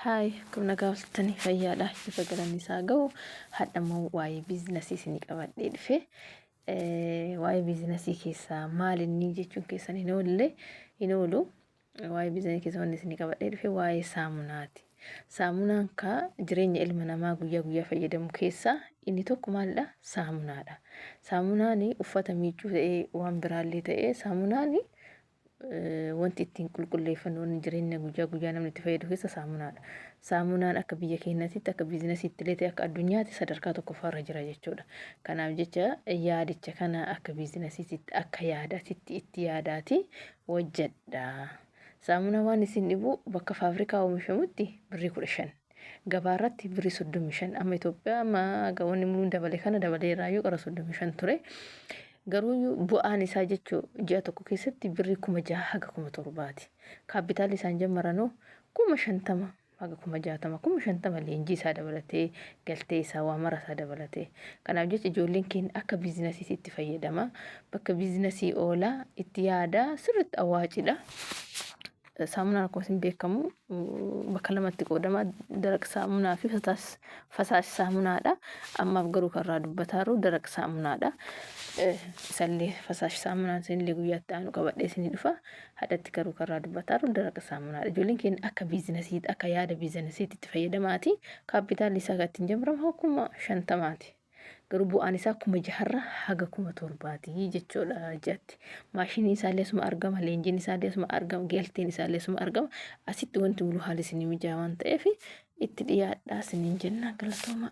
Haay, kun nagaaftan fayyaadha. Ifa galanni isaa ga'u hadhammoo waa'ee biizinasii isinii qabadhee dhufe. Waa'ee biizinasii keessaa maal inni jechuun keessan hin oolu. Waa'ee biizinasii keessaa wanni isinii qabadhee dhufe waa'ee saamunaati. Saamunaan jireenya ilma namaa guyyaa guyyaa fayyadamu keessaa inni tokko maalidha? Saamunaadha. Saamunaan uffata miiccuu ta'ee waan biraallee ta'ee saamunaan wanti ittiin qulqulleeffannu wanni jireenya guyyaa guyyaa namni itti fayyadu keessa saamunaadha. Saamunaan akka biyya keenyaatti akka biizinasiitti illee ta'e akka addunyaatti sadarkaa tokkoffaarra jira jechuudha. Kanaaf jecha yaadicha kana akka biizinasiitti akka yaadaatitti itti yaadaati hojjedha. Saamunaa waan isin dhibu bakka faabirikaa oomishamutti birrii 15. Gabaarratti birrii 35. Amma Itoophiyaa wanni muluun dabalee kana dabalee irraayyuu qara 35 ture. Garuu bu'aan isaa jechuun ji'a tokko keessatti birrii 6,000 haga 7,000ti. Kaapitaalli isaan jammaranoo 50,000 haga 60,000 50,000 leenjii isaa dabalatee galtee isaa waa mara isaa dabalatee. Kanaaf jecha ijoolleen keenya akka biizinasiitti itti fayyadama. Bakka biizinasii oolaa itti yaada sirriitti awwaacidha. Saamunaan akkuma isin beekamu bakka lamatti qoodama. Daraq saamunaa fi fasaas saamunaadha. Ammaaf garuu karraa dubbataa jiru daraq saamunaadha. Isallee fasaas saamunaan isinillee guyyaatti aanu qabadhee isinii dhufa. Haadhatti garuu karraa dubbataa jiru daraq saamunaadha. Ijoolleen keenya akka biizinasiitti akka yaada biizinasiitti itti fayyadamaati. Kaapitaalli isaa ittiin jamaramu 50,000ti. Garuu bu'aan isaa 6,000 haga 7,000ti jechuudha jetti. Maashinii isaallee asuma argama, leenjiin isaallee asuma argama, galteen isaallee asuma argama. Asitti wanti mulu haala isinii mijaa'aa waan ta'eef itti dhiyaadhaa isiniin jenna galatooma.